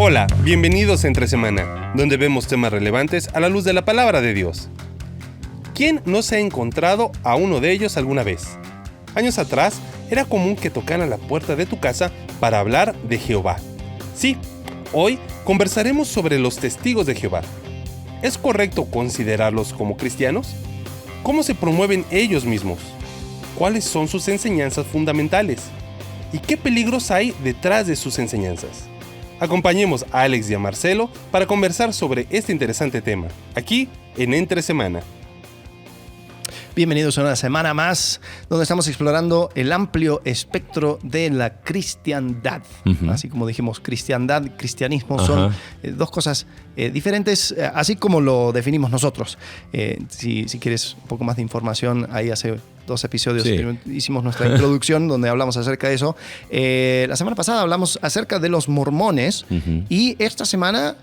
Hola, bienvenidos a Entre Semana, donde vemos temas relevantes a la luz de la palabra de Dios. ¿Quién no se ha encontrado a uno de ellos alguna vez? Años atrás, era común que tocaran la puerta de tu casa para hablar de Jehová. Sí, hoy conversaremos sobre los testigos de Jehová. ¿Es correcto considerarlos como cristianos? ¿Cómo se promueven ellos mismos? ¿Cuáles son sus enseñanzas fundamentales? ¿Y qué peligros hay detrás de sus enseñanzas? Acompañemos a Alex y a Marcelo para conversar sobre este interesante tema, aquí en Entre Semana. Bienvenidos a una semana más, donde estamos explorando el amplio espectro de la cristiandad. Así como dijimos, cristiandad, cristianismo son dos cosas diferentes, así como lo definimos nosotros. Si quieres un poco más de información, ahí hace 2 episodios hicimos nuestra introducción donde hablamos acerca de eso. La semana pasada hablamos acerca de los mormones y esta semana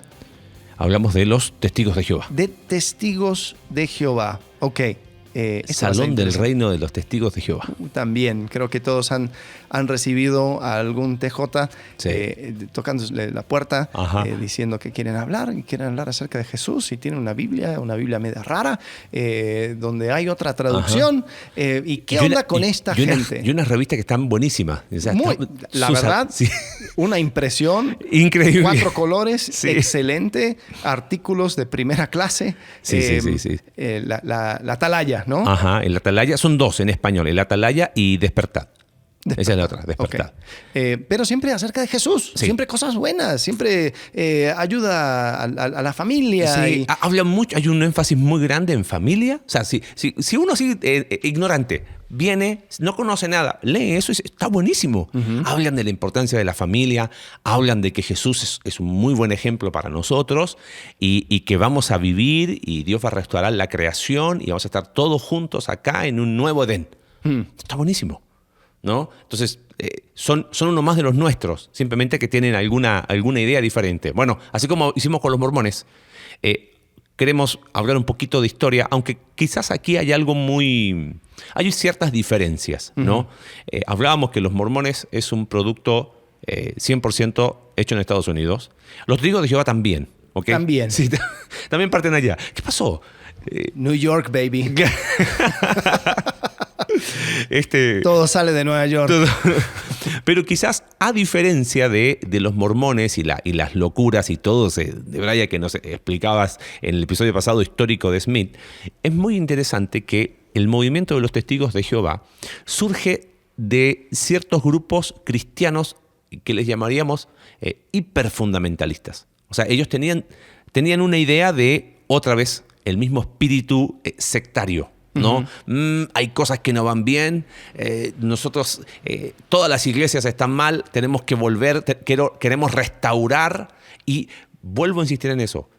hablamos de los testigos de Jehová. De testigos de Jehová. Ok. Salón del Reino de los Testigos de Jehová. También, creo que todos han recibido a algún TJ tocándole la puerta, diciendo que quieren hablar acerca de Jesús y tienen una Biblia media rara, donde hay otra traducción. ¿Y qué onda con esta gente? Y unas revistas que están buenísimas. O sea, la verdad, una impresión. Increíble. 4 colores, excelente. Artículos de primera clase. La Atalaya, ¿no? Ajá, el Atalaya son 2 en español, el Atalaya y Despertad. Esa es la otra, Despertad. Okay. Pero siempre acerca de Jesús, siempre cosas buenas, siempre ayuda a la familia. Sí, habla mucho, hay un énfasis muy grande en familia. O sea, si uno así ignorante viene, no conoce nada, lee eso y está buenísimo. Hablan de la importancia de la familia, hablan de que Jesús es un muy buen ejemplo para nosotros y que vamos a vivir y Dios va a restaurar la creación y vamos a estar todos juntos acá en un nuevo Edén. Está buenísimo, ¿no? Entonces, son uno más de los nuestros, simplemente que tienen alguna idea diferente. Bueno, así como hicimos con los mormones, queremos hablar un poquito de historia, aunque quizás aquí hay algo hay ciertas diferencias, ¿no? Hablábamos que los mormones es un producto 100% hecho en Estados Unidos. Los testigos de Jehová también, ¿ok? También. Sí, también parten allá. ¿Qué pasó? New York, baby. Todo sale de Nueva York. Pero quizás a diferencia de los mormones y las locuras y todo de Brian que nos explicabas en el episodio pasado histórico de Smith, es muy interesante que el movimiento de los testigos de Jehová surge de ciertos grupos cristianos que les llamaríamos hiperfundamentalistas. O sea, ellos tenían una idea de, otra vez, el mismo espíritu sectario, ¿no? Hay cosas que no van bien, nosotros, todas las iglesias están mal, tenemos que volver, queremos restaurar y vuelvo a insistir en eso.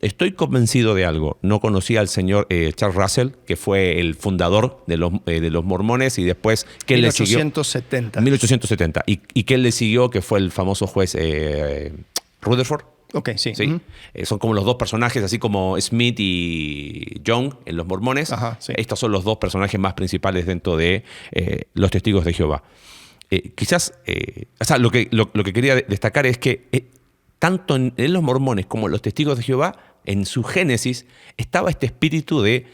Estoy convencido de algo. No conocía al señor Charles Russell, que fue el fundador de los mormones y después que 1870. 1870. Y que él le siguió, que fue el famoso juez Rutherford. Ok, sí. Son como los 2 personajes, así como Smith y Young en los mormones. Estos son los 2 personajes más principales dentro de los testigos de Jehová. Quizás, lo que quería destacar es que tanto en los mormones como en los testigos de Jehová, en su génesis, estaba este espíritu de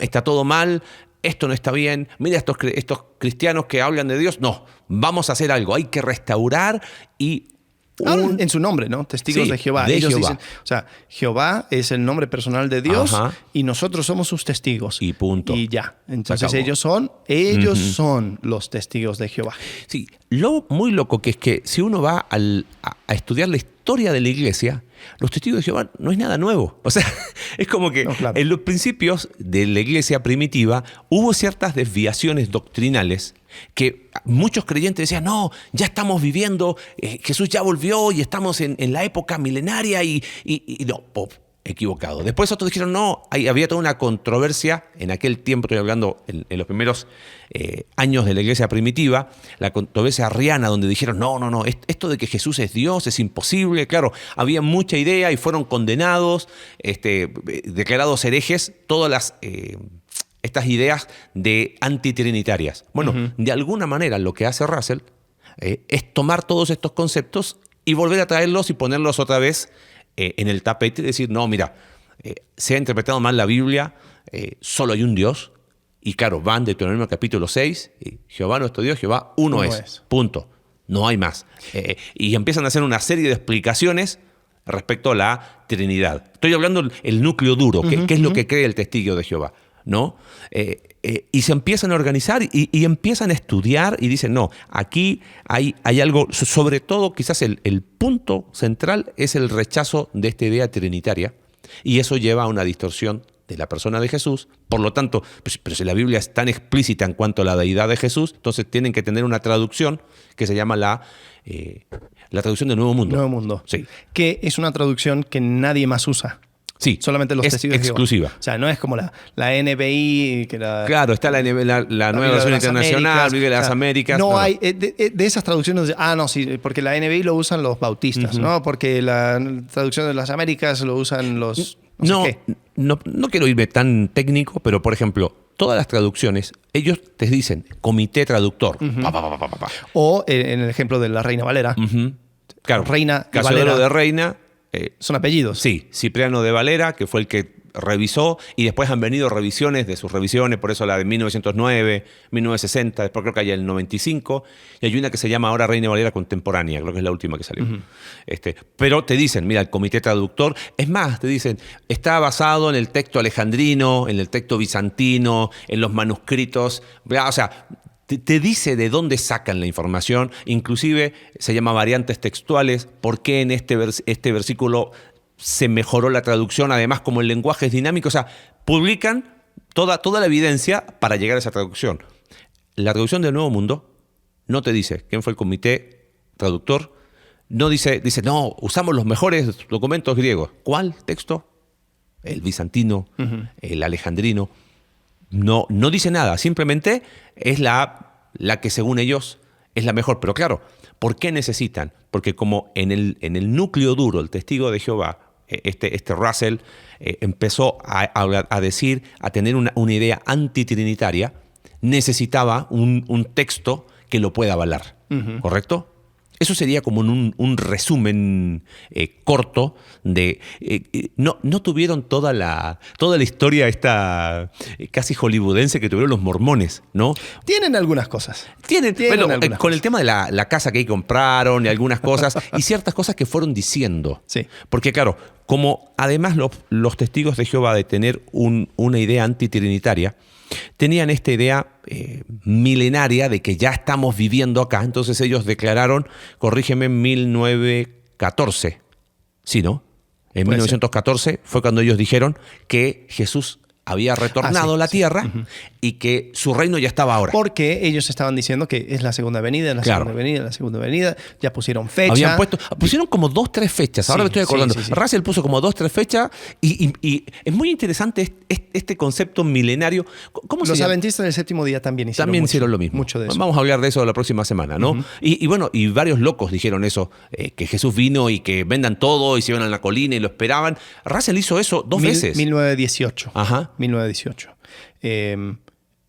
está todo mal, esto no está bien, mira estos cristianos que hablan de Dios. No, vamos a hacer algo, hay que restaurar y... en su nombre, ¿no? Testigos de Jehová. Ellos dicen, o sea, Jehová es el nombre personal de Dios y nosotros somos sus testigos. Y punto. Y ya. Entonces ellos son los testigos de Jehová. Sí, lo muy loco que es que si uno va a estudiar la historia de la iglesia, los testigos de Jehová no es nada nuevo. O sea, es como que en los principios de la iglesia primitiva hubo ciertas desviaciones doctrinales que muchos creyentes decían, no, ya estamos viviendo, Jesús ya volvió y estamos en la época milenaria y no, equivocado. Después otros dijeron, no, había toda una controversia en aquel tiempo, estoy hablando en los primeros años de la iglesia primitiva, la controversia arriana, donde dijeron, no, esto de que Jesús es Dios es imposible. Claro, había mucha idea y fueron condenados, declarados herejes, todas estas ideas de antitrinitarias. Bueno, de alguna manera lo que hace Russell es tomar todos estos conceptos y volver a traerlos y ponerlos otra vez en el tapete y decir, no, mira, se ha interpretado mal la Biblia, solo hay un Dios. Y claro, van de Deuteronomio capítulo 6, y Jehová nuestro Dios, Jehová uno es. Punto. No hay más. Y empiezan a hacer una serie de explicaciones respecto a la Trinidad. Estoy hablando el núcleo duro, que es lo que cree el testigo de Jehová, ¿no? Y se empiezan a organizar y empiezan a estudiar y dicen, no, aquí hay algo, sobre todo quizás el punto central es el rechazo de esta idea trinitaria, y eso lleva a una distorsión de la persona de Jesús. Por lo tanto, pero si la Biblia es tan explícita en cuanto a la deidad de Jesús, entonces tienen que tener una traducción que se llama la traducción de Nuevo Mundo. Nuevo Mundo. Sí. Que es una traducción que nadie más usa. Sí, solamente los es testigos de Jehová. exclusiva. O sea, no es como la NBI. Claro, está la nueva versión internacional, Biblia de las Américas. No hay, de esas traducciones, no, sí, porque la NBI lo usan los bautistas, ¿no? Porque la traducción de las Américas lo usan los... No quiero irme tan técnico, pero por ejemplo, todas las traducciones, ellos te dicen comité traductor. O en el ejemplo de la Reina Valera. Claro, Reina y Casiodoro Valera de Reina. Son apellidos. Sí, Cipriano de Valera, que fue el que revisó, y después han venido revisiones de sus revisiones, por eso la de 1909, 1960, después creo que hay el 95, y hay una que se llama ahora Reina Valera Contemporánea, creo que es la última que salió. Pero te dicen, mira, el comité traductor, es más, te dicen, está basado en el texto alejandrino, en el texto bizantino, en los manuscritos, o sea, te dice de dónde sacan la información, inclusive se llama variantes textuales, por qué en este versículo se mejoró la traducción, además como el lenguaje es dinámico, o sea, publican toda la evidencia para llegar a esa traducción. La traducción del Nuevo Mundo no te dice quién fue el comité traductor, no dice, no, usamos los mejores documentos griegos. ¿Cuál texto? El bizantino, el alejandrino. No dice nada, simplemente es la que según ellos es la mejor. Pero claro, ¿por qué necesitan? Porque como en el núcleo duro, el testigo de Jehová, este Russell, empezó a decir, a tener una idea antitrinitaria, necesitaba un texto que lo pueda avalar, ¿correcto? Eso sería como un resumen corto de... no tuvieron toda la historia esta casi hollywoodense que tuvieron los mormones, ¿no? Tienen algunas cosas. Tienen algunas con el tema de la casa que ahí compraron y algunas cosas y ciertas cosas que fueron diciendo. Sí. Porque claro, como además los testigos de Jehová de tener una idea antitrinitaria, tenían esta idea milenaria de que ya estamos viviendo acá. Entonces ellos declararon, corrígeme, en 1914. ¿Sí, no? En 1914 fue cuando ellos dijeron que Jesús había retornado a la tierra y que su reino ya estaba ahora. Porque ellos estaban diciendo que es la segunda venida, la segunda venida, ya pusieron fecha. Pusieron como 2-3 fechas, ahora me estoy acordando. Sí. Russell puso como 2-3 fechas y es muy interesante este concepto milenario. Los adventistas del séptimo día también hicieron lo mismo. Mucho de eso. Vamos a hablar de eso la próxima semana, ¿no? Y bueno, y varios locos dijeron eso, que Jesús vino y que vendan todo y se iban a la colina y lo esperaban. Russell hizo eso 2 veces. 1918. Ajá. 1918.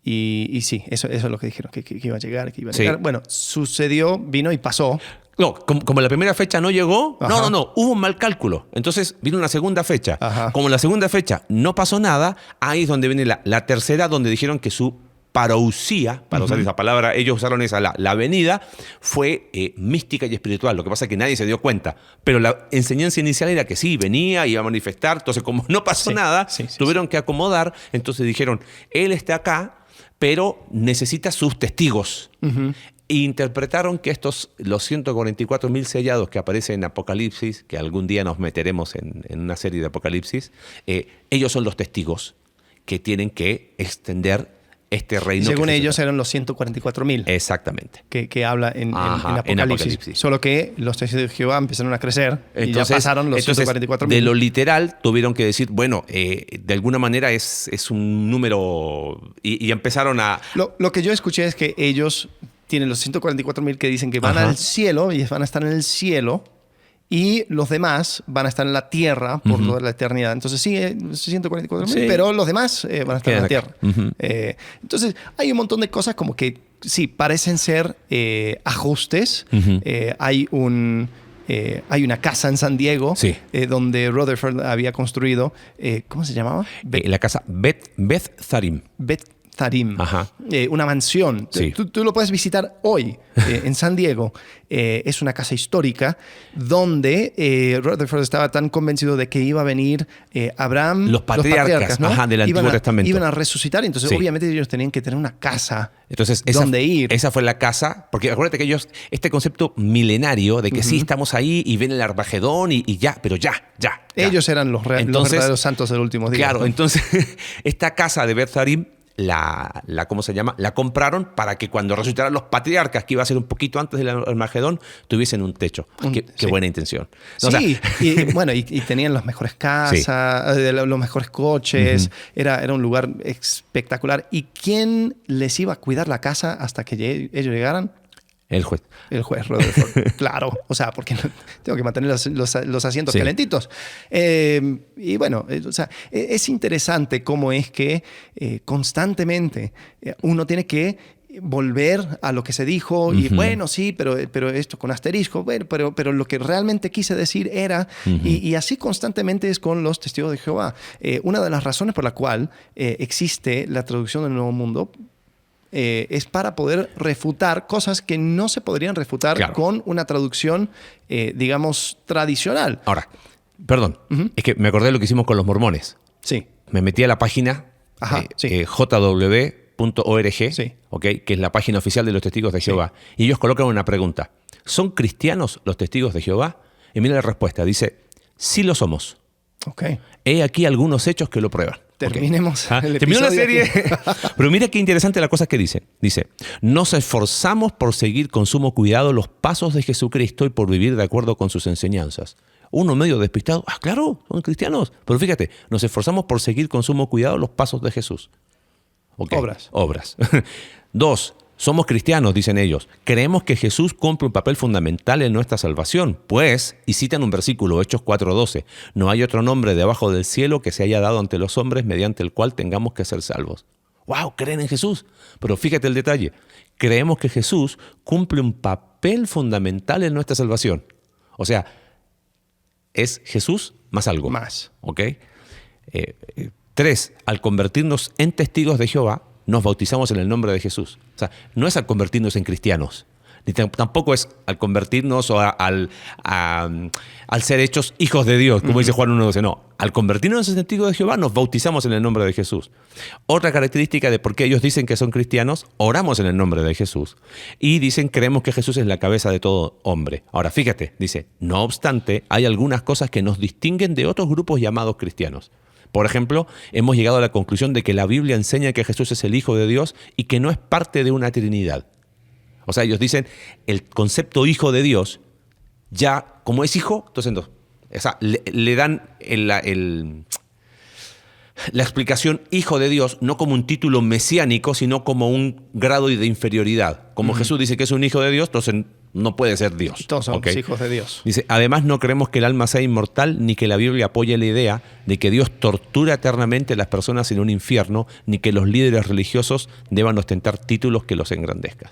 Y sí, eso es lo que dijeron, que iba a llegar, llegar. Bueno, sucedió, vino y pasó. No, como la primera fecha no llegó, no, hubo un mal cálculo. Entonces vino una segunda fecha. Como la segunda fecha no pasó nada, ahí es donde viene la tercera, donde dijeron que su parousia, para usar esa palabra, ellos usaron esa, la venida, fue mística y espiritual. Lo que pasa es que nadie se dio cuenta. Pero la enseñanza inicial era que sí, venía, iba a manifestar. Entonces, como no pasó nada, tuvieron que acomodar. Entonces dijeron, él está acá, pero necesita sus testigos. E interpretaron que los 144.000 sellados que aparecen en Apocalipsis, que algún día nos meteremos en una serie de Apocalipsis, ellos son los testigos que tienen que extender este reino. Según ellos eran los 144.000. Exactamente. Que habla en Apocalipsis. Solo que los testigos de Jehová empezaron a crecer y ya pasaron los 144.000. De lo literal tuvieron que decir, bueno, de alguna manera es un número y empezaron a... Lo que yo escuché es que ellos tienen los 144.000 que dicen que van al cielo y van a estar en el cielo. Y los demás van a estar en la tierra por toda la eternidad. Entonces sí, 144.000, pero los demás van a estar en la tierra. Entonces hay un montón de cosas como que sí, parecen ser ajustes. Hay un hay una casa en San Diego Sí. donde Rutherford había construido, ¿cómo se llamaba? La casa Beth Zarim. Beth Tarim, Ajá. una mansión. Sí. Tú lo puedes visitar hoy en San Diego. Es una casa histórica donde Rutherford estaba tan convencido de que iba a venir Abraham, Los patriarcas, ¿no? del Antiguo Testamento. Iban a resucitar, entonces Sí. obviamente ellos tenían que tener una casa Entonces, donde ir. Esa fue la casa, porque acuérdate que ellos, este concepto milenario de que sí estamos ahí y ven el Armagedón y ya, pero ya. Ellos eran los verdaderos santos del último día. Claro, ¿no? entonces esta casa de Beth Zarim ¿cómo se llama? La compraron para que cuando resucitaran los patriarcas, que iba a ser un poquito antes del Armagedón, tuviesen un techo. Qué Sí. buena intención. Sí, O sea, y tenían las mejores casas, los mejores coches. Era un lugar espectacular. ¿Y quién les iba a cuidar la casa hasta que ellos llegaran? el juez. El juez Rutherford, claro. O sea, porque tengo que mantener los asientos Sí. calentitos. Y bueno, o sea, es interesante cómo es que constantemente uno tiene que volver a lo que se dijo y bueno, sí, pero esto con asterisco, bueno, pero lo que realmente quise decir era, y así constantemente es con los testigos de Jehová. Una de las razones por la cual existe la traducción del Nuevo Mundo es para poder refutar cosas que no se podrían refutar Claro. con una traducción, digamos, tradicional. Ahora, perdón, es que me acordé de lo que hicimos con los mormones. Sí, Me metí a la página Ajá, sí. jw.org, Sí. ¿okay? Que es la página oficial de los Testigos de Jehová. Y ellos colocan una pregunta. ¿Son cristianos los Testigos de Jehová? Y mira la respuesta. Dice, sí lo somos. ok. He aquí algunos hechos que lo prueban. Terminemos ¿Ah? el Terminó la episodio serie. aquí. Pero mira qué interesante la cosa que dice. Dice, nos esforzamos por seguir con sumo cuidado los pasos de Jesucristo y por vivir de acuerdo con sus enseñanzas. Uno medio despistado, claro, son cristianos. Pero fíjate, nos esforzamos por seguir con sumo cuidado los pasos de Jesús. Ok, Obras. 2. Somos cristianos, dicen ellos. Creemos que Jesús cumple un papel fundamental en nuestra salvación. Pues, y citan un versículo, Hechos 4:12, no hay otro nombre debajo del cielo que se haya dado ante los hombres mediante el cual tengamos que ser salvos. ¡Wow! Creen en Jesús. Pero fíjate el detalle. Creemos que Jesús cumple un papel fundamental en nuestra salvación. O sea, es Jesús más algo. Más. ¿Ok? 3. Al convertirnos en testigos de Jehová, nos bautizamos en el nombre de Jesús. O sea, no es al convertirnos en cristianos, ni tampoco es al convertirnos o al ser hechos hijos de Dios, como dice Juan 1:12. No, al convertirnos en testigos de Jehová, nos bautizamos en el nombre de Jesús. Otra característica de por qué ellos dicen que son cristianos, oramos en el nombre de Jesús. Y dicen, creemos que Jesús es la cabeza de todo hombre. Ahora, fíjate, dice, no obstante, hay algunas cosas que nos distinguen de otros grupos llamados cristianos. Por ejemplo, hemos llegado a la conclusión de que la Biblia enseña que Jesús es el Hijo de Dios y que no es parte de una Trinidad. O sea, ellos dicen, el concepto Hijo de Dios, ya como es Hijo, entonces o sea, le dan la explicación Hijo de Dios no como un título mesiánico, sino como un grado de inferioridad. Como Jesús dice que es un Hijo de Dios, entonces no puede ser Dios. Todos somos ¿Ok? hijos de Dios. Dice, además no creemos que el alma sea inmortal, ni que la Biblia apoye la idea de que Dios tortura eternamente a las personas en un infierno, ni que los líderes religiosos deban ostentar títulos que los engrandezcan.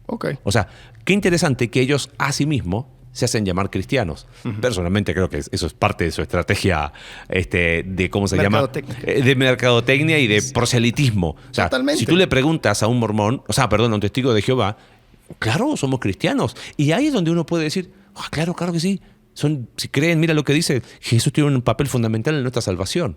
Ok. O sea, qué interesante que ellos a sí mismos se hacen llamar cristianos. Personalmente creo que eso es parte de su estrategia de cómo se llama, de mercadotecnia y de proselitismo. O sea, Totalmente. si tú le preguntas a un mormón, a un testigo de Jehová, claro, somos cristianos. Y ahí es donde uno puede decir, claro que sí. Si creen, mira lo que dice, Jesús tiene un papel fundamental en nuestra salvación.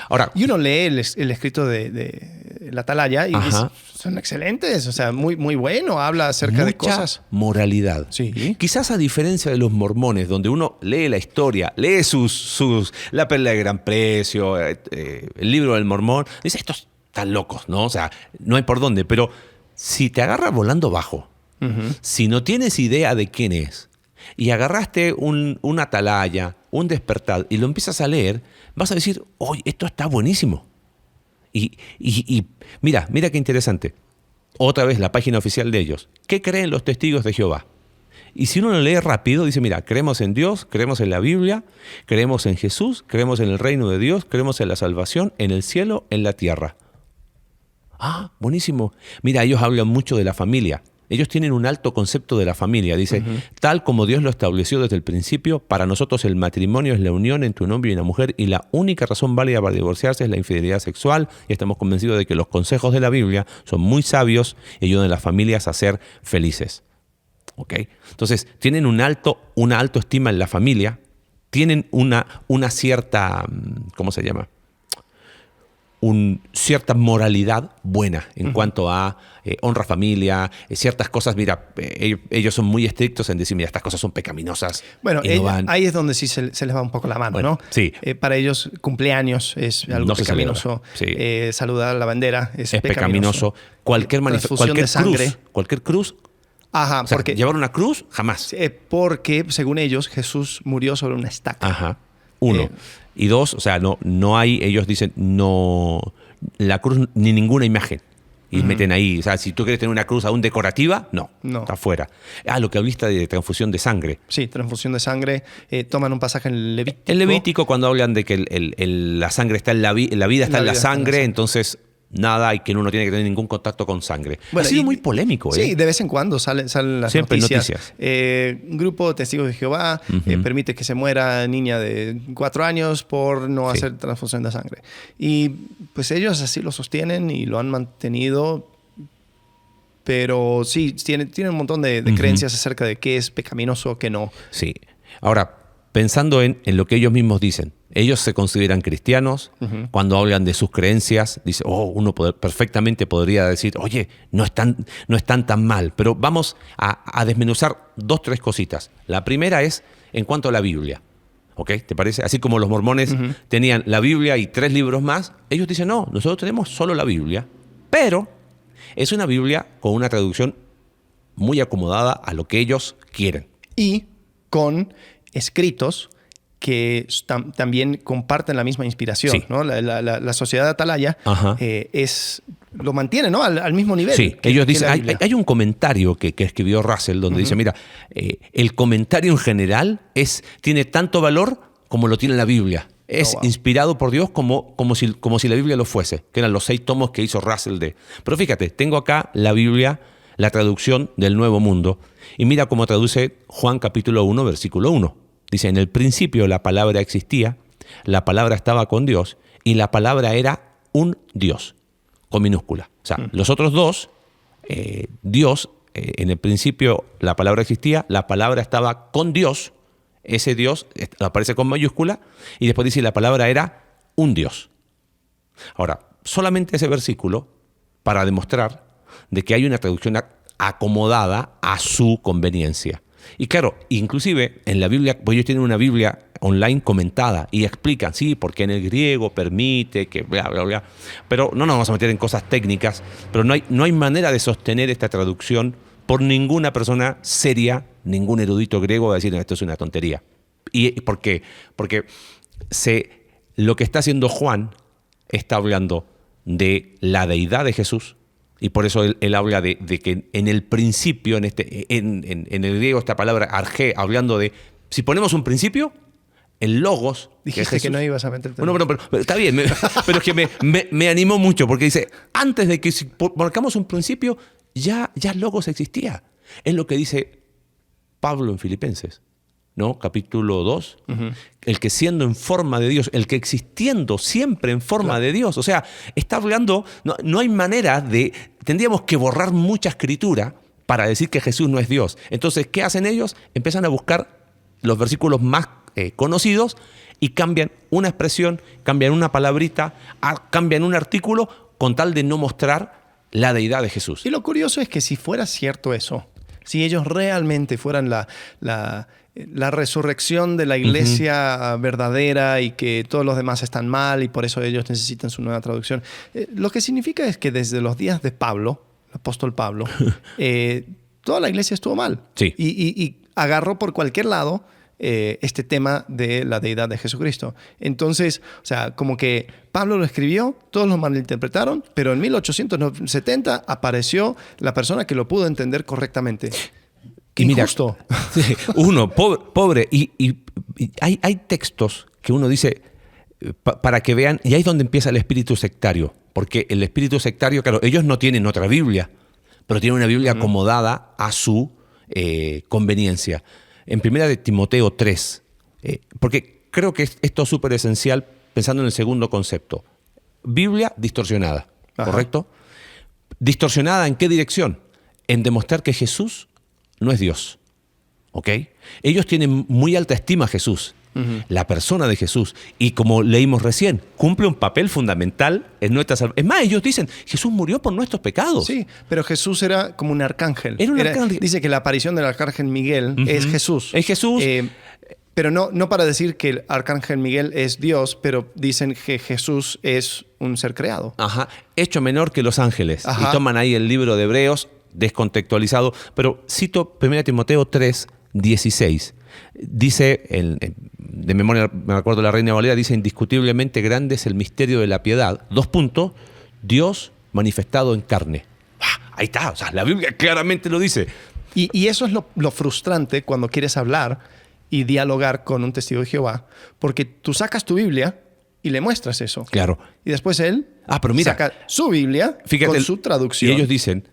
Ahora, Y uno lee el escrito de la Atalaya y dice, son excelentes, o sea, muy, muy bueno, habla acerca de cosas. Moralidad. Sí. Quizás a diferencia de los mormones, donde uno lee la historia, lee la perla de gran precio, el libro del mormón, dice, estos están locos, ¿no? O sea, no hay por dónde. Pero si te agarras volando bajo, si no tienes idea de quién es, y agarraste un Atalaya, un Despertar, y lo empiezas a leer, vas a decir, oye, esto está buenísimo. Y mira qué interesante. Otra vez la página oficial de ellos. ¿Qué creen los testigos de Jehová? Y si uno lo lee rápido, dice, mira, creemos en Dios, creemos en la Biblia, creemos en Jesús, creemos en el reino de Dios, creemos en la salvación, en el cielo, en la tierra. Buenísimo. Mira, ellos hablan mucho de la familia. Ellos tienen un alto concepto de la familia. Dice, tal como Dios lo estableció desde el principio, para nosotros el matrimonio es la unión entre un hombre y una mujer y la única razón válida para divorciarse es la infidelidad sexual, y estamos convencidos de que los consejos de la Biblia son muy sabios y ayudan a las familias a ser felices. ¿Okay? Entonces, tienen una alta estima en la familia, tienen una cierta, ¿cómo se llama? Cierta moralidad buena en cuanto a honra familia, ciertas cosas. Mira, ellos son muy estrictos en decir, mira, estas cosas son pecaminosas. Bueno, ahí es donde sí se les va un poco la mano, bueno, ¿no? Sí. Para ellos, cumpleaños es algo pecaminoso. Sí. Saludar la bandera es pecaminoso. Cualquier cruz. Ajá, o sea, porque llevar una cruz, jamás. Porque, según ellos, Jesús murió sobre una estaca. Ajá. Uno. Y dos, o sea, no hay, ellos dicen, no, la cruz ni ninguna imagen. Y meten ahí, o sea, si tú quieres tener una cruz aún decorativa, no, está fuera. Lo que hablaste de transfusión de sangre. Sí, transfusión de sangre. Toman un pasaje en Levítico. En Levítico, cuando hablan de que la sangre está en la vida está en la sangre, entonces nada, y que uno no tiene que tener ningún contacto con sangre. Bueno, ha sido muy polémico. Sí, de vez en cuando salen las siempre noticias. Un grupo de testigos de Jehová permite que se muera niña de 4 años por no hacer transfusión de sangre. Y pues ellos así lo sostienen y lo han mantenido. Pero sí, tienen un montón de creencias acerca de qué es pecaminoso, qué no. Sí. Ahora, pensando en lo que ellos mismos dicen, ellos se consideran cristianos. Cuando hablan de sus creencias, dice, uno perfectamente podría decir, oye, no están tan mal. Pero vamos a desmenuzar 2, 3 cositas. La primera es en cuanto a la Biblia. ¿Ok? ¿Te parece? Así como los mormones tenían la Biblia y 3 libros más, ellos dicen, no, nosotros tenemos solo la Biblia, pero es una Biblia con una traducción muy acomodada a lo que ellos quieren. Y con escritos que también comparten la misma inspiración. Sí. ¿no? La sociedad de Atalaya lo mantiene, ¿no? al mismo nivel. Sí, ellos dicen, hay un comentario que escribió Russell donde dice, mira, el comentario en general tiene tanto valor como lo tiene la Biblia. Es inspirado por Dios como si la Biblia lo fuese, que eran los 6 tomos que hizo Russell Pero fíjate, tengo acá la Biblia, la traducción del Nuevo Mundo, y mira cómo traduce Juan capítulo 1, versículo 1. Dice, en el principio la palabra existía, la palabra estaba con Dios y la palabra era un Dios, con minúscula. O sea, los otros dos, Dios, en el principio la palabra existía, la palabra estaba con Dios, ese Dios aparece con mayúscula, y después dice, la palabra era un Dios. Ahora, solamente ese versículo para demostrar de que hay una traducción acomodada a su conveniencia. Y claro, inclusive en la Biblia, pues ellos tienen una Biblia online comentada y explican, sí, porque en el griego permite que bla, bla, bla. Pero no nos vamos a meter en cosas técnicas, pero no hay manera de sostener esta traducción por ninguna persona seria, ningún erudito griego va a decir, no, esto es una tontería. ¿Y por qué? Porque lo que está haciendo Juan está hablando de la deidad de Jesús. Y por eso él habla de que en el principio, en el griego, esta palabra argé, hablando de, si ponemos un principio, el logos. Dijiste que no ibas a meterte. Bueno, pero está bien, pero es que me animó mucho, porque dice, antes de que si marcamos un principio, ya logos existía. Es lo que dice Pablo en Filipenses, ¿no? Capítulo 2. El que siendo en forma de Dios, el que existiendo siempre en forma de Dios. O sea, está hablando, no hay manera tendríamos que borrar mucha escritura para decir que Jesús no es Dios. Entonces, ¿qué hacen ellos? Empiezan a buscar los versículos más conocidos y cambian una expresión, cambian una palabrita, cambian un artículo con tal de no mostrar la deidad de Jesús. Y lo curioso es que si fuera cierto eso, si ellos realmente fueran la resurrección de la iglesia verdadera y que todos los demás están mal y por eso ellos necesitan su nueva traducción, lo que significa es que desde los días de Pablo, el apóstol Pablo, toda la iglesia estuvo mal. Sí. Y agarró por cualquier lado este tema de la deidad de Jesucristo. Entonces, o sea, como que Pablo lo escribió, todos lo malinterpretaron, pero en 1870 apareció la persona que lo pudo entender correctamente. Y mira, injusto. Uno, pobre. Y hay textos que uno dice para que vean, y ahí es donde empieza el espíritu sectario. Porque el espíritu sectario, claro, ellos no tienen otra Biblia. pero tienen una Biblia acomodada a su conveniencia. En 1 de Timoteo 3, porque creo que esto es súper esencial pensando en el segundo concepto. Biblia distorsionada, ¿correcto? ¿Distorsionada en qué dirección? En demostrar que Jesús no es Dios, ¿ok? Ellos tienen muy alta estima a Jesús, la persona de Jesús, y como leímos recién, cumple un papel fundamental en nuestra salvación. Es más, ellos dicen, Jesús murió por nuestros pecados. Sí, pero Jesús era como un arcángel. Era un arcángel. Dice que la aparición del arcángel Miguel es Jesús. Es Jesús. Pero no para decir que el arcángel Miguel es Dios, pero dicen que Jesús es un ser creado. Ajá, hecho menor que los ángeles. Y toman ahí el libro de Hebreos, descontextualizado. Pero cito 1 Timoteo 3, 16. Dice, de memoria me acuerdo la Reina Valera, dice, indiscutiblemente grande es el misterio de la piedad. 2 puntos, Dios manifestado en carne. Ahí está, o sea, la Biblia claramente lo dice. Y eso es lo frustrante cuando quieres hablar y dialogar con un testigo de Jehová, porque tú sacas tu Biblia y le muestras eso. Claro. Y después él pero mira, saca su Biblia con su traducción. Y ellos dicen,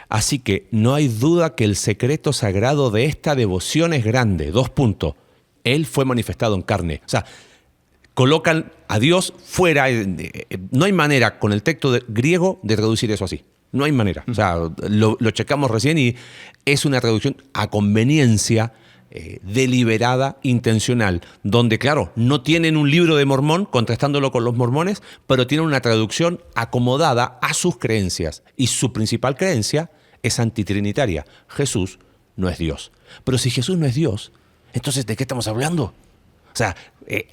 así que no hay duda que el secreto sagrado de esta devoción es grande. 2 puntos. Él fue manifestado en carne. O sea, colocan a Dios fuera. No hay manera con el texto griego de traducir eso así. No hay manera. O sea, lo checamos recién y es una traducción a conveniencia, deliberada, intencional, donde, claro, no tienen un libro de Mormón contrastándolo con los mormones, pero tienen una traducción acomodada a sus creencias. Y su principal creencia es antitrinitaria. Jesús no es Dios. Pero si Jesús no es Dios, entonces, ¿de qué estamos hablando? O sea,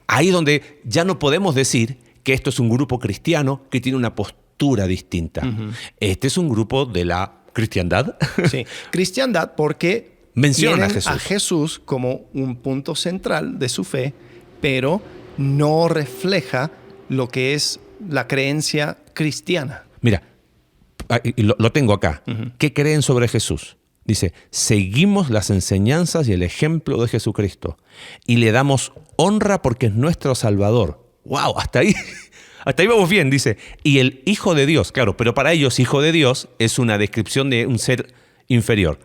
ahí donde ya no podemos decir que esto es un grupo cristiano que tiene una postura distinta. Este es un grupo de la cristiandad. Sí, cristiandad porque menciona a Jesús como un punto central de su fe, pero no refleja lo que es la creencia cristiana. Mira, lo tengo acá. ¿Qué creen sobre Jesús? Dice, seguimos las enseñanzas y el ejemplo de Jesucristo y le damos honra porque es nuestro Salvador. ¡Wow! Hasta ahí vamos bien, dice. Y el Hijo de Dios, claro, pero para ellos Hijo de Dios es una descripción de un ser inferior.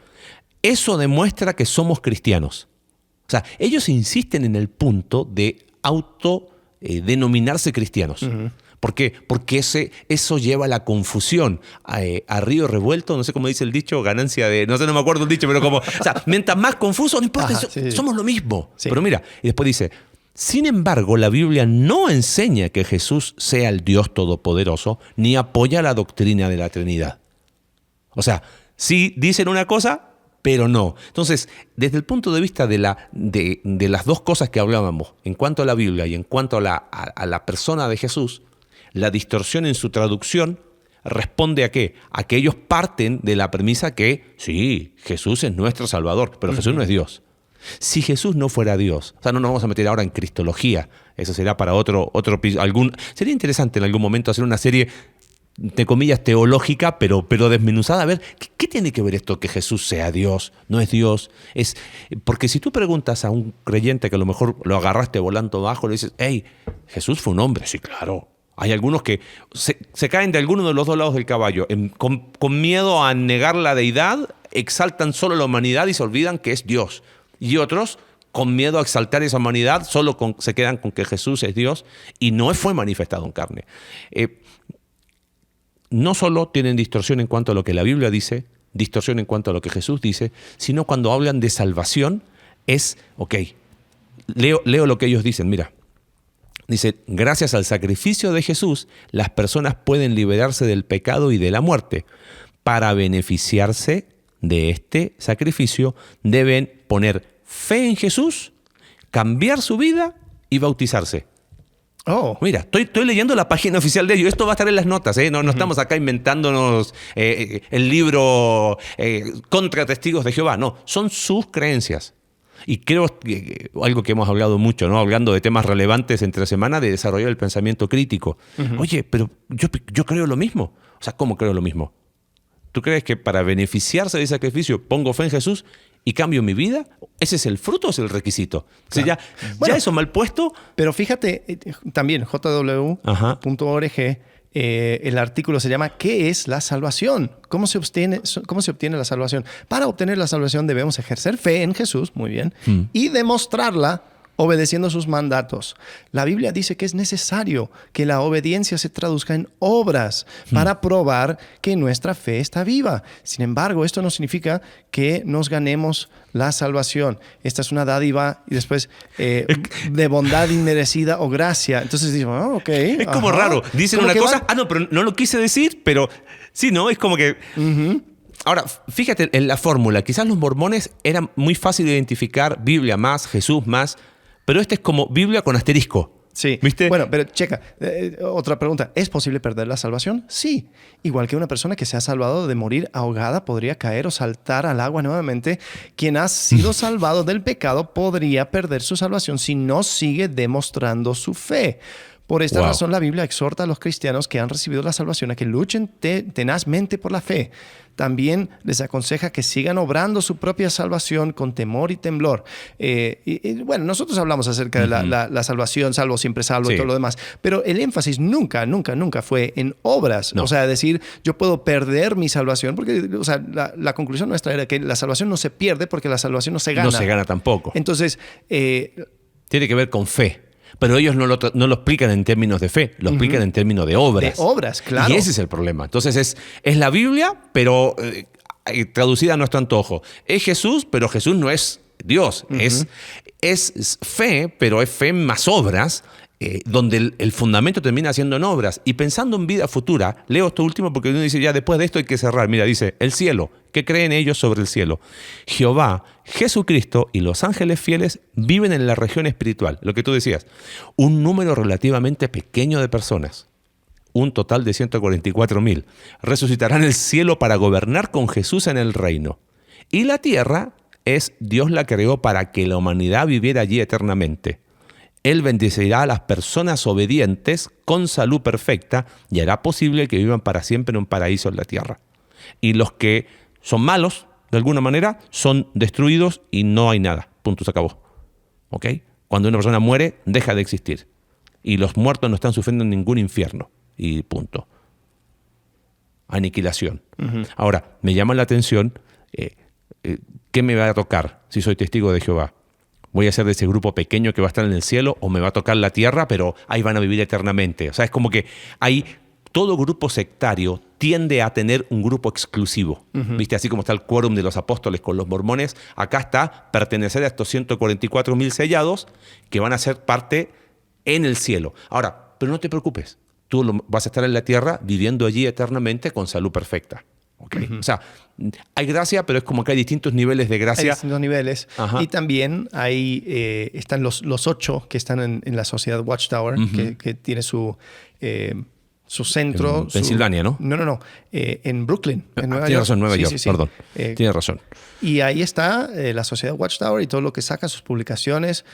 Eso demuestra que somos cristianos. O sea, ellos insisten en el punto de denominarse cristianos. ¿Por qué? Porque eso lleva a la confusión. A río revuelto, no sé cómo dice el dicho, ganancia de... No me acuerdo el dicho, pero como... O sea, mientras más confuso, no importa, somos lo mismo. Sí. Pero mira, y después dice, sin embargo, la Biblia no enseña que Jesús sea el Dios Todopoderoso, ni apoya la doctrina de la Trinidad. O sea, sí dicen una cosa, pero no. Entonces, desde el punto de vista de las dos cosas que hablábamos, en cuanto a la Biblia y en cuanto a la persona de Jesús, la distorsión en su traducción responde ¿a qué? A que ellos parten de la premisa que, sí, Jesús es nuestro Salvador, pero Jesús no es Dios. Si Jesús no fuera Dios, o sea, no nos vamos a meter ahora en cristología, eso será para otro sería interesante en algún momento hacer una serie, de comillas, teológica, pero desmenuzada, a ver, ¿qué tiene que ver esto que Jesús sea Dios? ¿No es Dios? Porque si tú preguntas a un creyente que a lo mejor lo agarraste volando bajo, le dices, hey, Jesús fue un hombre. Sí, claro. Hay algunos que se caen de alguno de los dos lados del caballo. Con miedo a negar la deidad, exaltan solo la humanidad y se olvidan que es Dios. Y otros, con miedo a exaltar esa humanidad, solo se quedan con que Jesús es Dios y no fue manifestado en carne. No solo tienen distorsión en cuanto a lo que la Biblia dice, distorsión en cuanto a lo que Jesús dice, sino cuando hablan de salvación leo lo que ellos dicen, mira. Dice, gracias al sacrificio de Jesús, las personas pueden liberarse del pecado y de la muerte. Para beneficiarse de este sacrificio, deben poner fe en Jesús, cambiar su vida y bautizarse. Oh. Mira, estoy leyendo la página oficial de ellos. Esto va a estar en las notas, ¿eh? No estamos acá inventándonos el libro contra testigos de Jehová. No, son sus creencias. Y creo que algo que hemos hablado mucho, ¿no? Hablando de temas relevantes entre semana, de desarrollar el pensamiento crítico. Oye, pero yo creo lo mismo. O sea, ¿cómo creo lo mismo? ¿Tú crees que para beneficiarse del sacrificio pongo fe en Jesús y cambio mi vida? ¿Ese es el fruto o es el requisito? Claro. O sea, ya eso mal puesto. Pero fíjate, también jw.org El artículo se llama ¿Qué es la salvación? ¿Cómo se obtiene la salvación? Para obtener la salvación debemos ejercer fe en Jesús, muy bien, y demostrarla obedeciendo sus mandatos. La Biblia dice que es necesario que la obediencia se traduzca en obras para probar que nuestra fe está viva. Sin embargo, esto no significa que nos ganemos la salvación. Esta es una dádiva y después de bondad inmerecida o gracia. Entonces decimos, ok. Es como raro. Dicen una cosa, pero no lo quise decir, pero sí, ¿no? Es como que... Ahora, fíjate en la fórmula. Quizás los mormones eran muy fácil de identificar, Biblia más, Jesús más, pero este es como Biblia con asterisco. Sí. ¿Viste? Bueno, pero checa. Otra pregunta. ¿Es posible perder la salvación? Sí. Igual que una persona que se ha salvado de morir ahogada podría caer o saltar al agua nuevamente. Quien ha sido salvado del pecado podría perder su salvación si no sigue demostrando su fe. Por esta razón, la Biblia exhorta a los cristianos que han recibido la salvación a que luchen tenazmente por la fe. También les aconseja que sigan obrando su propia salvación con temor y temblor. Bueno, nosotros hablamos acerca de la salvación, salvo, siempre salvo y todo lo demás. Pero el énfasis nunca fue en obras. No. O sea, decir, yo puedo perder mi salvación. Porque, o sea, la conclusión nuestra era que la salvación no se pierde porque la salvación no se gana. No se gana tampoco. Entonces... tiene que ver con fe. Pero ellos no lo explican en términos de fe, lo explican en términos de obras. De obras, claro. Y ese es el problema. Entonces es la Biblia, pero traducida a nuestro antojo. Es Jesús, pero Jesús no es Dios. Es fe, pero es fe más obras, donde el fundamento termina siendo en obras. Y pensando en vida futura, leo esto último porque uno dice, ya después de esto hay que cerrar. Mira, dice, el cielo, ¿qué creen ellos sobre el cielo? Jehová, Jesucristo y los ángeles fieles viven en la región espiritual. Lo que tú decías, un número relativamente pequeño de personas, un total de 144,000, resucitarán el cielo para gobernar con Jesús en el reino. Y la tierra Dios la creó para que la humanidad viviera allí eternamente. Él bendecirá a las personas obedientes con salud perfecta y hará posible que vivan para siempre en un paraíso en la tierra. Y los que son malos, de alguna manera, son destruidos y no hay nada. Punto, se acabó. ¿Ok? Cuando una persona muere, deja de existir. Y los muertos no están sufriendo ningún infierno. Y punto. Aniquilación. Ahora, me llama la atención, ¿qué me va a tocar si soy testigo de Jehová? ¿Voy a ser de ese grupo pequeño que va a estar en el cielo o me va a tocar la tierra, pero ahí van a vivir eternamente? O sea, es como que todo grupo sectario tiende a tener un grupo exclusivo. ¿Viste? Así como está el quórum de los apóstoles con los mormones, acá está pertenecer a estos 144,000 sellados que van a ser parte en el cielo. Ahora, pero no te preocupes. Tú vas a estar en la tierra viviendo allí eternamente con salud perfecta. Okay. O sea, hay gracia, pero es como que hay distintos niveles de gracia. Hay distintos niveles. Y también están los 8 que están en la sociedad Watchtower, que tiene su centro. En Pensilvania, ¿no? No. En Brooklyn, en Nueva York. Tiene razón, Nueva York, perdón. Tiene razón. Y ahí está la sociedad Watchtower y todo lo que saca, sus publicaciones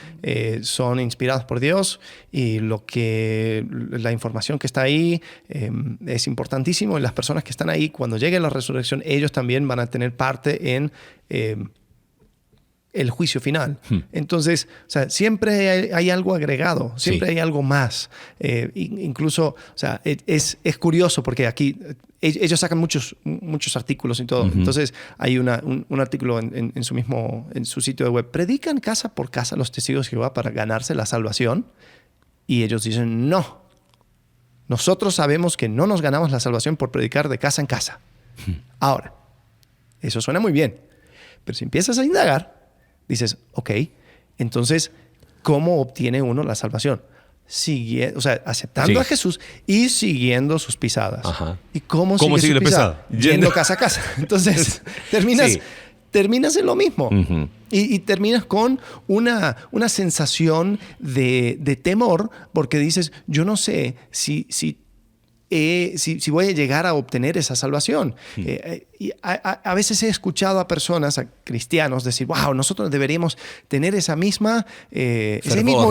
son inspiradas por Dios y la información que está ahí es importantísimo. Y las personas que están ahí, cuando llegue la resurrección, ellos también van a tener parte en el juicio final. Entonces, o sea, siempre hay algo agregado, siempre hay algo más. Incluso, o sea, es curioso porque aquí ellos sacan muchos artículos y todo. Entonces, hay un artículo en su sitio de web. ¿Predican casa por casa los testigos de Jehová para ganarse la salvación? Y ellos dicen, no. Nosotros sabemos que no nos ganamos la salvación por predicar de casa en casa. Ahora, eso suena muy bien. Pero si empiezas a indagar, dices, ok, entonces, ¿cómo obtiene uno la salvación? Aceptando a Jesús y siguiendo sus pisadas. ¿Y cómo sigue sus pisadas? Yendo casa a casa. Entonces, terminas en lo mismo. Y terminas con una sensación de temor porque dices, yo no sé si voy a llegar a obtener esa salvación. Y a veces he escuchado a personas, a cristianos, decir, wow, nosotros deberíamos tener ese mismo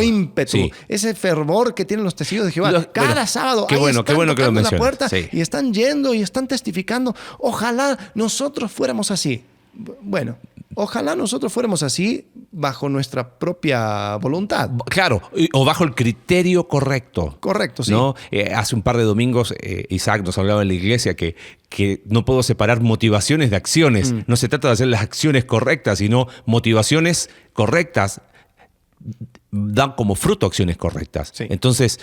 ímpetu, ese fervor que tienen los testigos de Jehová. Cada sábado qué bueno que lo mencionas. La puerta y están yendo y están testificando. Ojalá nosotros fuéramos así. Bueno, ojalá nosotros fuéramos así bajo nuestra propia voluntad. Claro, o bajo el criterio correcto. Correcto, sí. ¿No? Hace un par de domingos Isaac nos hablaba en la iglesia que no puedo separar motivaciones de acciones. No se trata de hacer las acciones correctas, sino motivaciones correctas dan como fruto acciones correctas. Sí. Entonces,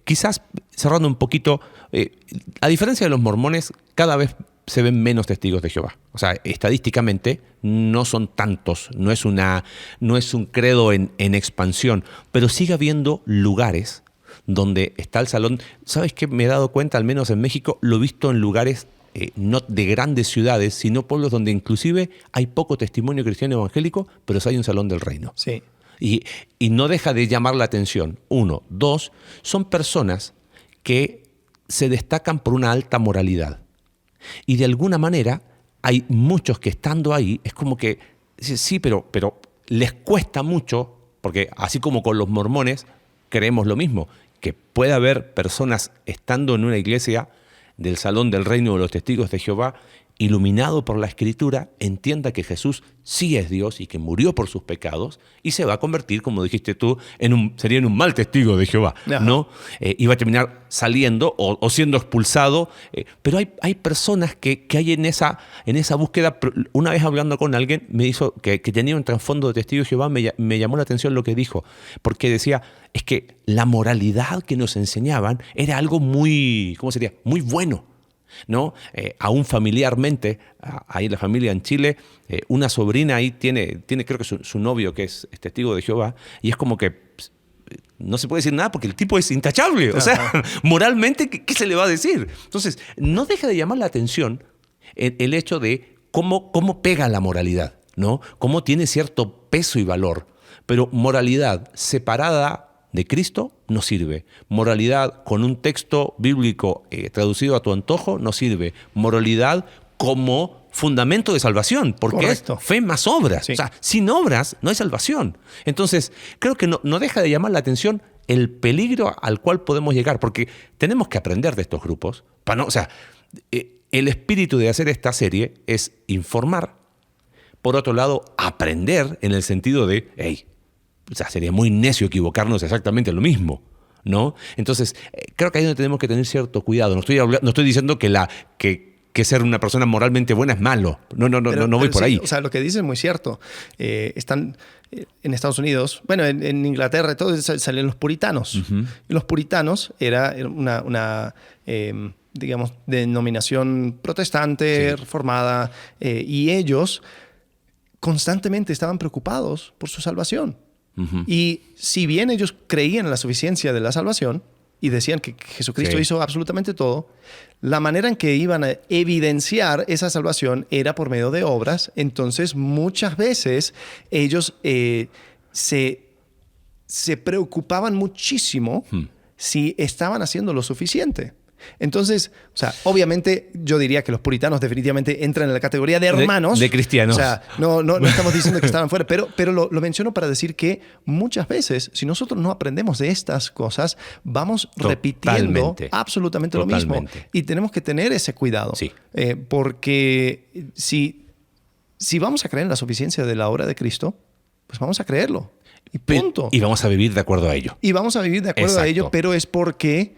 quizás cerrando un poquito, a diferencia de los mormones, cada vez se ven menos testigos de Jehová. O sea, estadísticamente no son tantos, no es un credo en expansión, pero sigue habiendo lugares donde está el salón. ¿Sabes qué? Me he dado cuenta, al menos en México, lo he visto en lugares no de grandes ciudades, sino pueblos donde inclusive hay poco testimonio cristiano evangélico, pero sí hay un salón del reino. Sí. Y no deja de llamar la atención. 1, 2, son personas que se destacan por una alta moralidad. Y de alguna manera hay muchos que estando ahí es como que, sí, pero les cuesta mucho, porque así como con los mormones creemos lo mismo, que puede haber personas estando en una iglesia del Salón del Reino de los Testigos de Jehová, iluminado por la Escritura, entienda que Jesús sí es Dios y que murió por sus pecados y se va a convertir, como dijiste tú, sería en un mal testigo de Jehová, ¿no? Iba a terminar saliendo o siendo expulsado, pero hay personas que hay en esa búsqueda. Una vez hablando con alguien me hizo que tenía un trasfondo de testigo de Jehová, me llamó la atención lo que dijo, porque decía, es que la moralidad que nos enseñaban era algo muy, ¿cómo sería? Muy bueno. ¿No? Aún familiarmente, ahí la familia en Chile, una sobrina ahí tiene creo que su novio que es testigo de Jehová, y es como que no se puede decir nada porque el tipo es intachable. O sea, moralmente, ¿qué se le va a decir? Entonces, no deja de llamar la atención el hecho de cómo pega la moralidad, ¿no? Cómo tiene cierto peso y valor, pero moralidad separada de Cristo no sirve. Moralidad con un texto bíblico traducido a tu antojo no sirve. Moralidad como fundamento de salvación, porque correcto, es fe más obras. Sí. O sea, sin obras no hay salvación. Entonces, creo que no deja de llamar la atención el peligro al cual podemos llegar, porque tenemos que aprender de estos grupos. O sea, el espíritu de hacer esta serie es informar, por otro lado, aprender en el sentido de, o sea, sería muy necio equivocarnos exactamente lo mismo, ¿no? Entonces, creo que ahí es donde tenemos que tener cierto cuidado. No estoy diciendo que ser una persona moralmente buena es malo. No voy por ahí. O sea, lo que dices es muy cierto. Están en Estados Unidos, bueno, en Inglaterra, todo salen los puritanos. Uh-huh. Y los puritanos era una digamos, denominación protestante, reformada, y ellos constantemente estaban preocupados por su salvación. Uh-huh. Y si bien ellos creían en la suficiencia de la salvación y decían que Jesucristo hizo absolutamente todo, la manera en que iban a evidenciar esa salvación era por medio de obras. Entonces, muchas veces ellos se preocupaban muchísimo si estaban haciendo lo suficiente. Entonces, o sea, obviamente yo diría que los puritanos definitivamente entran en la categoría de hermanos. De cristianos. O sea, no estamos diciendo que estaban fuera, pero lo menciono para decir que muchas veces, si nosotros no aprendemos de estas cosas, vamos repitiendo absolutamente lo mismo. Y tenemos que tener ese cuidado. Sí. Porque si vamos a creer en la suficiencia de la obra de Cristo, pues vamos a creerlo. Y punto. Y vamos a vivir de acuerdo a ello. Y vamos a vivir de acuerdo a ello, pero es porque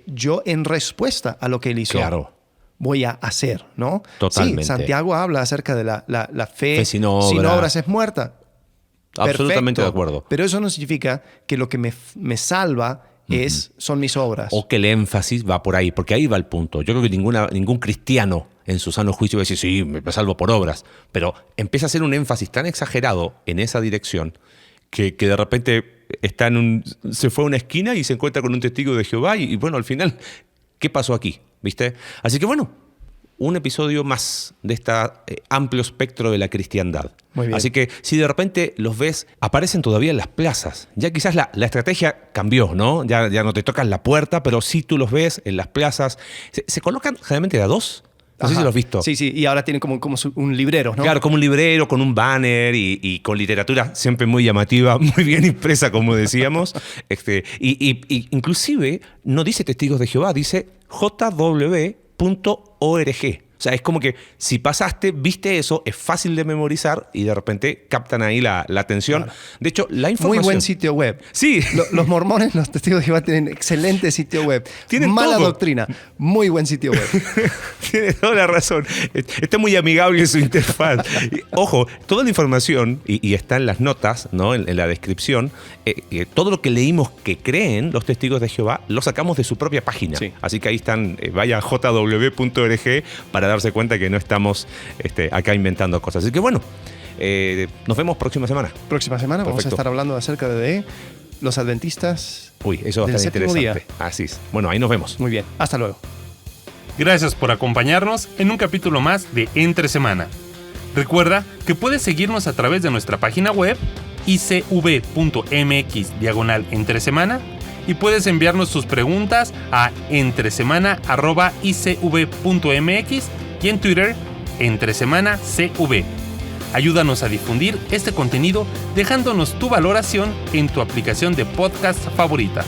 yo, en respuesta a lo que él hizo, voy a hacer, ¿no? Totalmente. Sí, Santiago habla acerca de la fe sin obras es muerta. Absolutamente Perfecto. De acuerdo. Pero eso no significa que lo que me salva son mis obras. O que el énfasis va por ahí, porque ahí va el punto. Yo creo que ningún cristiano en su sano juicio va a decir, sí, me salvo por obras. Pero empieza a hacer un énfasis tan exagerado en esa dirección que de repente se fue a una esquina y se encuentra con un testigo de Jehová y bueno, al final, ¿qué pasó aquí? ¿Viste? Así que bueno, un episodio más de este amplio espectro de la cristiandad. Muy bien. Así que si de repente los ves, aparecen todavía en las plazas. Ya quizás la estrategia cambió, ¿no? Ya no te tocan la puerta, pero sí tú los ves en las plazas. Se colocan generalmente de a dos. No sé si lo has visto. Sí, y ahora tienen como un librero, ¿no? Claro, como un librero, con un banner y con literatura siempre muy llamativa, muy bien impresa, como decíamos. y inclusive no dice Testigos de Jehová, dice jw.org. O sea, es como que si pasaste, viste eso, es fácil de memorizar y de repente captan ahí la atención. Claro. De hecho, la información... Muy buen sitio web. Sí. Los mormones, los testigos de Jehová tienen excelente sitio web. Tienen mala todo. doctrina. Muy buen sitio web. Tiene toda la razón. Está muy amigable su interfaz. Ojo, toda la información, y está en las notas, ¿no? en la descripción, todo lo que leímos que creen los testigos de Jehová, lo sacamos de su propia página. Sí. Así que ahí están, vaya a jw.org para darse cuenta que no estamos acá inventando cosas. Así que bueno, nos vemos próxima semana. Próxima semana Perfecto. Vamos a estar hablando acerca de los adventistas. Uy, eso va a estar interesante. Día. Así es. Bueno, ahí nos vemos. Muy bien, hasta luego. Gracias por acompañarnos en un capítulo más de Entre Semana. Recuerda que puedes seguirnos a través de nuestra página web icv.mx/entresemana y puedes enviarnos tus preguntas a entresemana@icv.mx y en Twitter @entresemanacv. Ayúdanos a difundir este contenido dejándonos tu valoración en tu aplicación de podcast favorita.